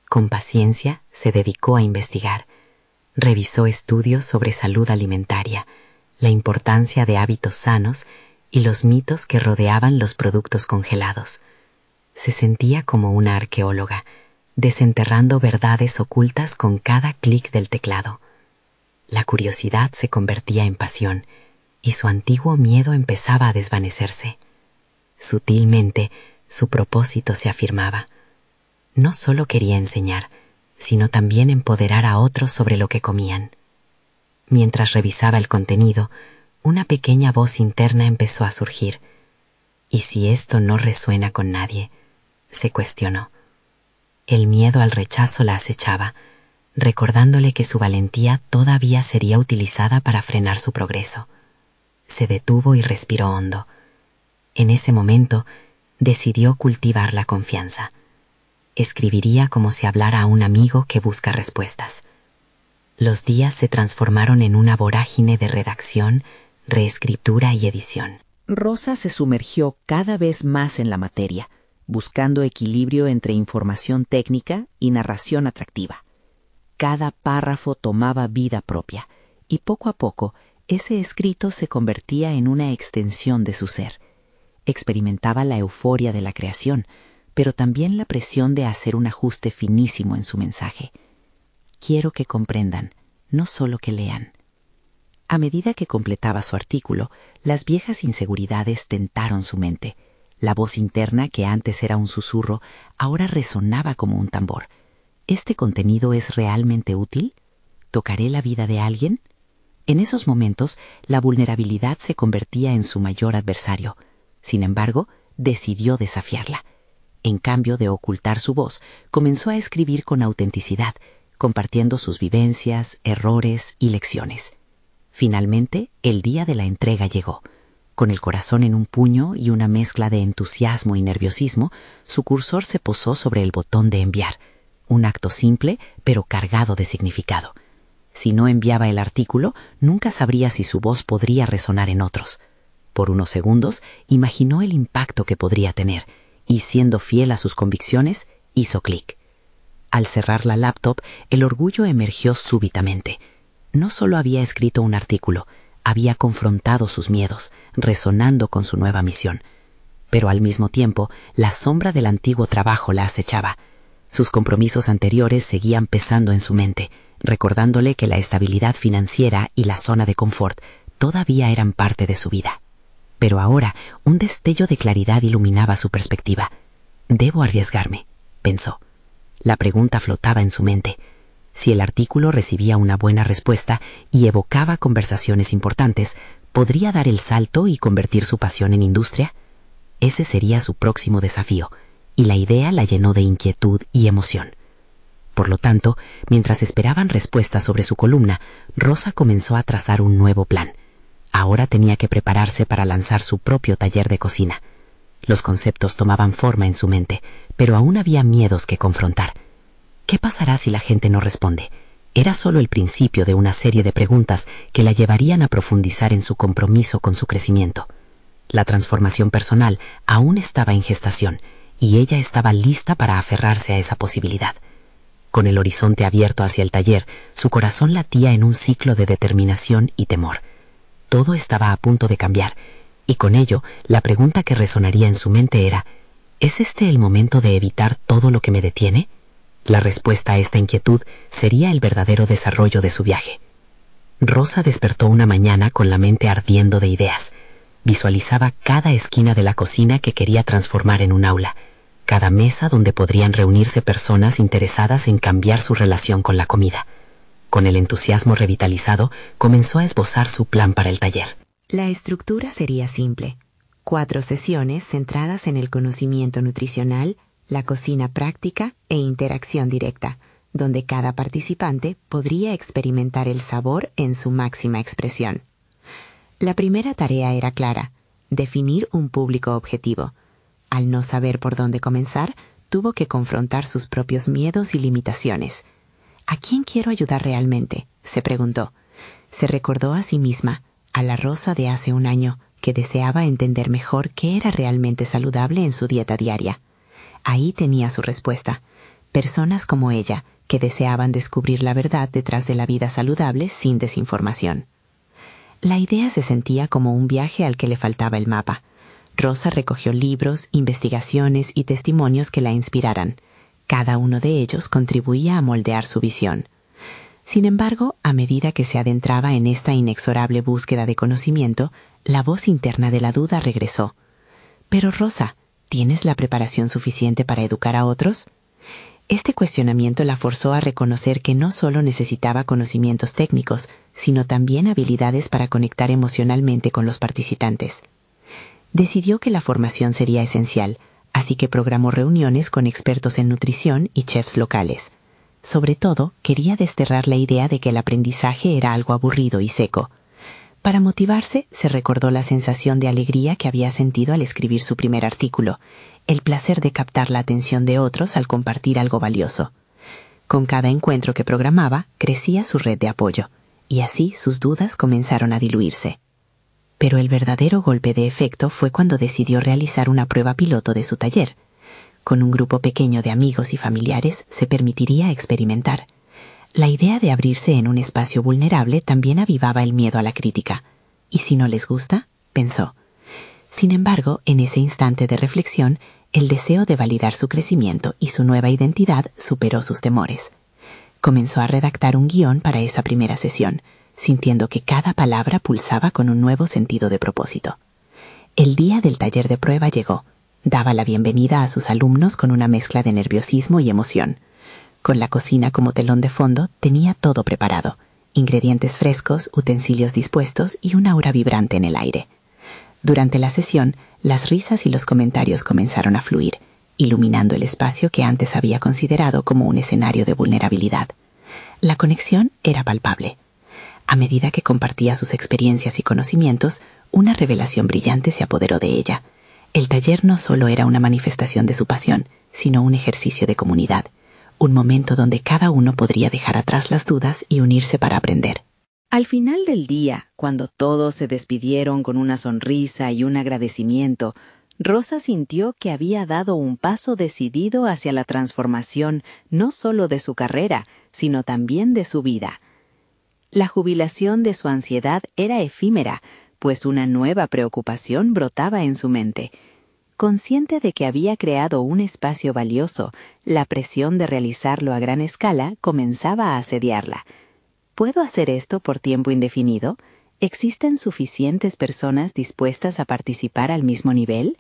[SPEAKER 1] Con paciencia se dedicó a investigar. Revisó estudios sobre salud alimentaria, la importancia de hábitos sanos y los mitos que rodeaban los productos congelados. Se sentía como una arqueóloga, desenterrando verdades ocultas con cada clic del teclado. La curiosidad se convertía en pasión, y su antiguo miedo empezaba a desvanecerse. Sutilmente,
[SPEAKER 2] Su propósito se afirmaba. No solo quería enseñar, sino también empoderar a otros sobre lo que comían. Mientras revisaba el contenido, una pequeña voz interna empezó a surgir. ¿Y si esto no resuena con nadie?, se cuestionó. El miedo al rechazo la acechaba, recordándole que su valentía todavía sería utilizada para frenar su progreso. Se detuvo y respiró hondo. En ese momento, decidió cultivar la confianza. Escribiría como si hablara a un amigo que busca respuestas. Los días se transformaron en una vorágine de redacción, reescritura y edición.
[SPEAKER 1] Rosa se sumergió cada vez más en la materia, buscando equilibrio entre información técnica y narración atractiva. Cada párrafo tomaba vida propia, y poco a poco ese escrito se convertía en una extensión de su ser. Experimentaba la euforia de la creación, pero también la presión de hacer un ajuste finísimo en su mensaje. Quiero que comprendan, no solo que lean. A medida que completaba su artículo, las viejas inseguridades tentaron su mente. La voz interna, que antes era un susurro, ahora resonaba como un tambor. ¿Este contenido es realmente útil? ¿Tocaré la vida de alguien? En esos momentos, la vulnerabilidad se convertía en su mayor adversario. Sin embargo, decidió desafiarla. En cambio de ocultar su voz, comenzó a escribir con autenticidad, compartiendo sus vivencias, errores y lecciones. Finalmente, el día de la entrega llegó. Con el corazón en un puño y una mezcla de entusiasmo y nerviosismo, su cursor se posó sobre el botón de enviar. Un acto simple, pero cargado de significado. Si no enviaba el artículo, nunca sabría si su voz podría resonar en otros. Por unos segundos, imaginó el impacto que podría tener, y siendo fiel a sus convicciones, hizo clic. Al cerrar la laptop, el orgullo emergió súbitamente. No solo había escrito un artículo, había confrontado sus miedos, resonando con su nueva misión. Pero al mismo tiempo, la sombra del antiguo trabajo la acechaba. Sus compromisos anteriores seguían pesando en su mente, recordándole que la estabilidad financiera y la zona de confort todavía eran parte de su vida. Pero ahora, un destello de claridad iluminaba su perspectiva. «Debo arriesgarme», pensó. La pregunta flotaba en su mente. Si el artículo recibía una buena respuesta y evocaba conversaciones importantes, ¿podría dar el salto y convertir su pasión en industria? Ese sería su próximo desafío, y la idea la llenó de inquietud y emoción. Por lo tanto, mientras esperaban respuestas sobre su columna, Rosa comenzó a trazar un nuevo plan. Ahora tenía que prepararse para lanzar su propio taller de cocina. Los conceptos tomaban forma en su mente, pero aún había miedos que confrontar. ¿Qué pasará si la gente no responde? Era solo el principio de una serie de preguntas que la llevarían a profundizar en su compromiso con su crecimiento. La transformación personal aún estaba en gestación, y ella estaba lista para aferrarse a esa posibilidad. Con el horizonte abierto hacia el taller, su corazón latía en un ciclo de determinación y temor. Todo estaba a punto de cambiar, y con ello, la pregunta que resonaría en su mente era: ¿es este el momento de evitar todo lo que me detiene? La respuesta a esta inquietud sería el verdadero desarrollo de su viaje. Rosa despertó una mañana con la mente ardiendo de ideas. Visualizaba cada esquina de la cocina que quería transformar en un aula, cada mesa donde podrían reunirse personas interesadas en cambiar su relación con la comida. Con el entusiasmo revitalizado, comenzó a esbozar su plan para el taller.
[SPEAKER 2] La estructura sería simple: 4 sesiones centradas en el conocimiento nutricional, la cocina práctica e interacción directa, donde cada participante podría experimentar el sabor en su máxima expresión. La primera tarea era clara: definir un público objetivo. Al no saber por dónde comenzar, tuvo que confrontar sus propios miedos y limitaciones. ¿A quién quiero ayudar realmente?, se preguntó. Se recordó a sí misma, a la Rosa de hace un año, que deseaba entender mejor qué era realmente saludable en su dieta diaria. Ahí tenía su respuesta: personas como ella, que deseaban descubrir la verdad detrás de la vida saludable sin desinformación. La idea se sentía como un viaje al que le faltaba el mapa. Rosa recogió libros, investigaciones y testimonios que la inspiraran. Cada uno de ellos contribuía a moldear su visión. Sin embargo, a medida que se adentraba en esta inexorable búsqueda de conocimiento, la voz interna de la duda regresó. «Pero Rosa, ¿Tienes la preparación suficiente para educar a otros? Este cuestionamiento la forzó a reconocer que no solo necesitaba conocimientos técnicos, sino también habilidades para conectar emocionalmente con los participantes. Decidió que la formación sería esencial, así que programó reuniones con expertos en nutrición y chefs locales. Sobre todo, quería desterrar la idea de que el aprendizaje era algo aburrido y seco. Para motivarse, se recordó la sensación de alegría que había sentido al escribir su primer artículo, el placer de captar la atención de otros al compartir algo valioso. Con cada encuentro que programaba, crecía su red de apoyo, y así sus dudas comenzaron a diluirse. Pero el verdadero golpe de efecto fue cuando decidió realizar una prueba piloto de su taller. Con un grupo pequeño de amigos y familiares se permitiría experimentar. La idea de abrirse en un espacio vulnerable también avivaba el miedo a la crítica. ¿Y si no les gusta?, pensó. Sin embargo, en ese instante de reflexión, el deseo de validar su crecimiento y su nueva identidad superó sus temores. Comenzó a redactar un guión para esa primera sesión, sintiendo que cada palabra pulsaba con un nuevo sentido de propósito. El día del taller de prueba llegó. Daba la bienvenida a sus alumnos con una mezcla de nerviosismo y emoción. Con la cocina como telón de fondo, tenía todo preparado: ingredientes frescos, utensilios dispuestos y una aura vibrante en el aire. Durante la sesión, las risas y los comentarios comenzaron a fluir, iluminando el espacio que antes había considerado como un escenario de vulnerabilidad. La conexión era palpable. A medida que compartía sus experiencias y conocimientos, una revelación brillante se apoderó de ella. El taller no solo era una manifestación de su pasión, sino un ejercicio de comunidad, un momento donde cada uno podría dejar atrás las dudas y unirse para aprender.
[SPEAKER 1] Al final del día, cuando todos se despidieron con una sonrisa y un agradecimiento, Rosa sintió que había dado un paso decidido hacia la transformación no solo de su carrera, sino también de su vida. La jubilación de su ansiedad era efímera, pues una nueva preocupación brotaba en su mente. Consciente de que había creado un espacio valioso, la presión de realizarlo a gran escala comenzaba a asediarla. ¿Puedo hacer esto por tiempo indefinido? ¿Existen suficientes personas dispuestas a participar al mismo nivel?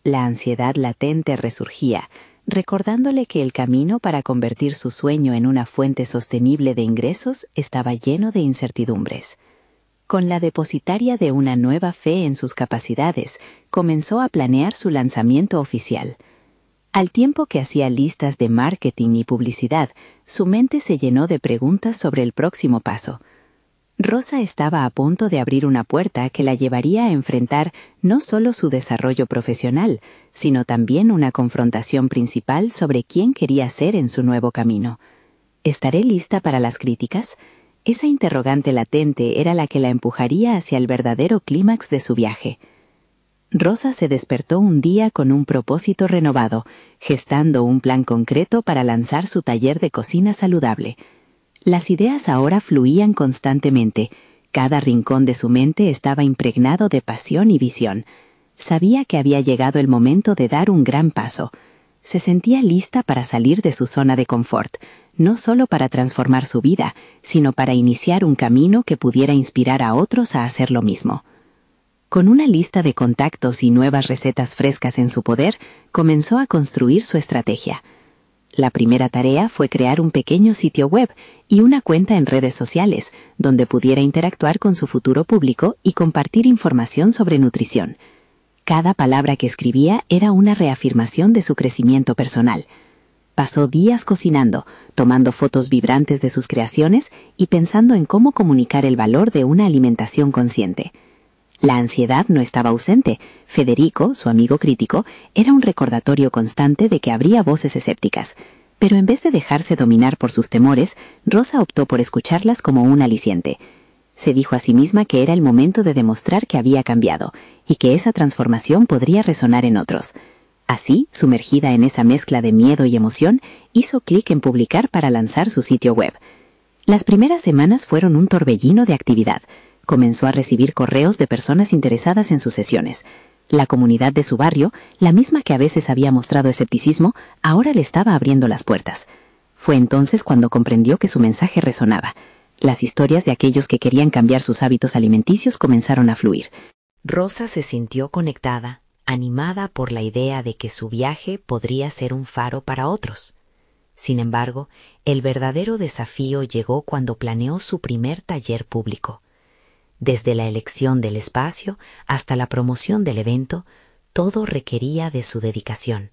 [SPEAKER 1] La ansiedad latente resurgía, recordándole que el camino para convertir su sueño en una fuente sostenible de ingresos estaba lleno de incertidumbres. Con la depositaria de una nueva fe en sus capacidades, comenzó a planear su lanzamiento oficial. Al tiempo que hacía listas de marketing y publicidad, su mente se llenó de preguntas sobre el próximo paso. Rosa estaba a punto de abrir una puerta que la llevaría a enfrentar no solo su desarrollo profesional, sino también una confrontación principal sobre quién quería ser en su nuevo camino. ¿Estaré lista para las críticas? Esa interrogante latente era la que la empujaría hacia el verdadero clímax de su viaje. Rosa se despertó un día con un propósito renovado, gestando un plan concreto para lanzar su taller de cocina saludable. Las ideas ahora fluían constantemente. Cada rincón de su mente estaba impregnado de pasión y visión. Sabía que había llegado el momento de dar un gran paso. Se sentía lista para salir de su zona de confort, no solo para transformar su vida, sino para iniciar un camino que pudiera inspirar a otros a hacer lo mismo. Con una lista de contactos y nuevas recetas frescas en su poder, comenzó a construir su estrategia. La primera tarea fue crear un pequeño sitio web y una cuenta en redes sociales, donde pudiera interactuar con su futuro público y compartir información sobre nutrición. Cada palabra que escribía era una reafirmación de su crecimiento personal. Pasó días cocinando, tomando fotos vibrantes de sus creaciones y pensando en cómo comunicar el valor de una alimentación consciente. La ansiedad no estaba ausente. Federico, su amigo crítico, era un recordatorio constante de que habría voces escépticas. Pero en vez de dejarse dominar por sus temores, Rosa optó por escucharlas como un aliciente. Se dijo a sí misma que era el momento de demostrar que había cambiado y que esa transformación podría resonar en otros. Así, sumergida en esa mezcla de miedo y emoción, hizo clic en publicar para lanzar su sitio web. Las primeras semanas fueron un torbellino de actividad. Comenzó a recibir correos de personas interesadas en sus sesiones. La comunidad de su barrio, la misma que a veces había mostrado escepticismo, ahora le estaba abriendo las puertas. Fue entonces cuando comprendió que su mensaje resonaba. Las historias de aquellos que querían cambiar sus hábitos alimenticios comenzaron a fluir.
[SPEAKER 3] Rosa se sintió conectada, animada por la idea de que su viaje podría ser un faro para otros. Sin embargo, el verdadero desafío llegó cuando planeó su primer taller público. Desde la elección del espacio hasta la promoción del evento, todo requería de su dedicación.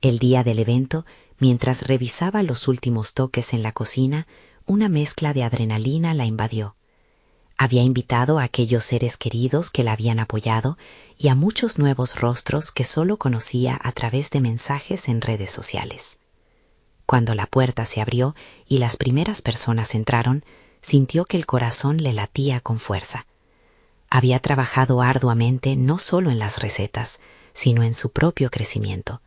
[SPEAKER 3] El día del evento, mientras revisaba los últimos toques en la cocina, una mezcla de adrenalina la invadió. Había invitado a aquellos seres queridos que la habían apoyado y a muchos nuevos rostros que solo conocía a través de mensajes en redes sociales. Cuando la puerta se abrió y las primeras personas entraron, sintió que el corazón le latía con fuerza. Había trabajado arduamente no solo en las recetas, sino en su propio crecimiento.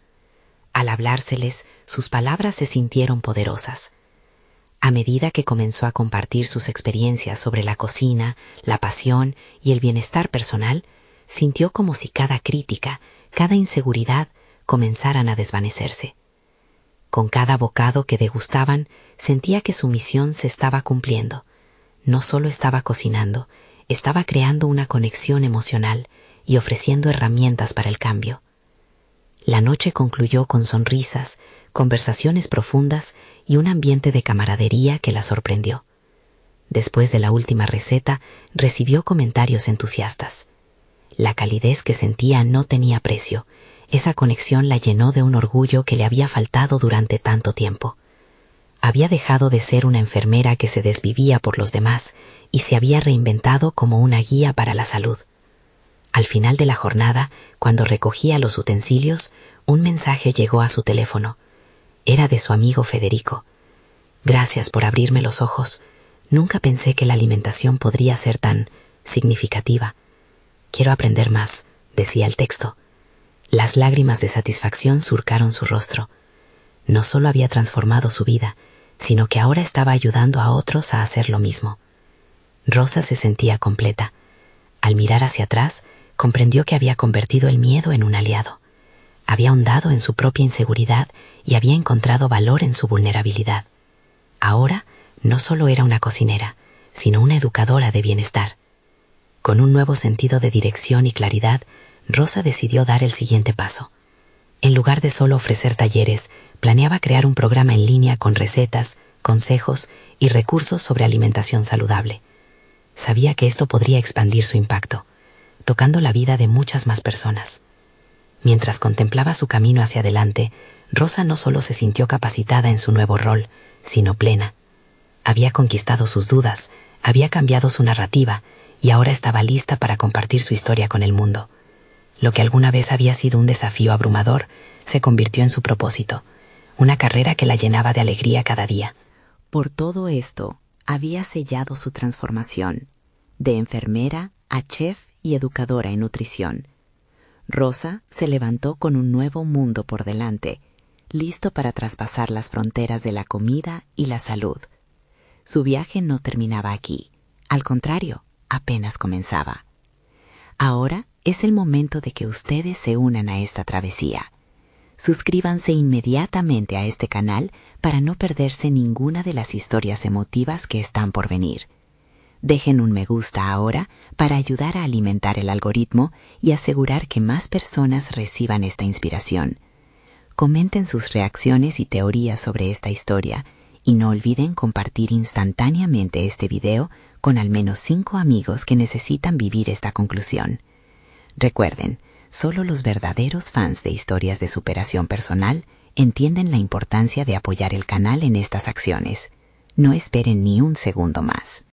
[SPEAKER 3] Al hablárseles, sus palabras se sintieron poderosas. A medida que comenzó a compartir sus experiencias sobre la cocina, la pasión y el bienestar personal, sintió como si cada crítica, cada inseguridad comenzaran a desvanecerse. Con cada bocado que degustaban, sentía que su misión se estaba cumpliendo. No solo estaba cocinando, estaba creando una conexión emocional y ofreciendo herramientas para el cambio. La noche concluyó con sonrisas, conversaciones profundas y un ambiente de camaradería que la sorprendió. Después de la última receta, recibió comentarios entusiastas. La calidez que sentía no tenía precio. Esa conexión la llenó de un orgullo que le había faltado durante tanto tiempo. Había dejado de ser una enfermera que se desvivía por los demás y se había reinventado como una guía para la salud. Al final de la jornada, cuando recogía los utensilios, un mensaje llegó a su teléfono. Era de su amigo Federico. Gracias por abrirme los ojos. Nunca pensé que la alimentación podría ser tan significativa. Quiero aprender más, decía el texto. Las lágrimas de satisfacción surcaron su rostro. No solo había transformado su vida, sino que ahora estaba ayudando a otros a hacer lo mismo. Rosa se sentía completa. Al mirar hacia atrás, comprendió que había convertido el miedo en un aliado. Había ahondado en su propia inseguridad y había encontrado valor en su vulnerabilidad. Ahora no solo era una cocinera, sino una educadora de bienestar. Con un nuevo sentido de dirección y claridad, Rosa decidió dar el siguiente paso. En lugar de solo ofrecer talleres, planeaba crear un programa en línea con recetas, consejos y recursos sobre alimentación saludable. Sabía que esto podría expandir su impacto, tocando la vida de muchas más personas. Mientras contemplaba su camino hacia adelante, Rosa no solo se sintió capacitada en su nuevo rol, sino plena. Había conquistado sus dudas, había cambiado su narrativa y ahora estaba lista para compartir su historia con el mundo. Lo que alguna vez había sido un desafío abrumador se convirtió en su propósito, una carrera que la llenaba de alegría cada día.
[SPEAKER 1] Por todo esto, había sellado su transformación, de enfermera a chef y educadora en nutrición. Rosa se levantó con un nuevo mundo por delante, listo para traspasar las fronteras de la comida y la salud. Su viaje no terminaba aquí, al contrario, apenas comenzaba. Ahora es el momento de que ustedes se unan a esta travesía. Suscríbanse inmediatamente a este canal para no perderse ninguna de las historias emotivas que están por venir. Dejen un me gusta ahora para ayudar a alimentar el algoritmo y asegurar que más personas reciban esta inspiración. Comenten sus reacciones y teorías sobre esta historia y no olviden compartir instantáneamente este video con al menos 5 amigos que necesitan vivir esta conclusión. Recuerden, solo los verdaderos fans de historias de superación personal entienden la importancia de apoyar el canal en estas acciones. No esperen ni un segundo más.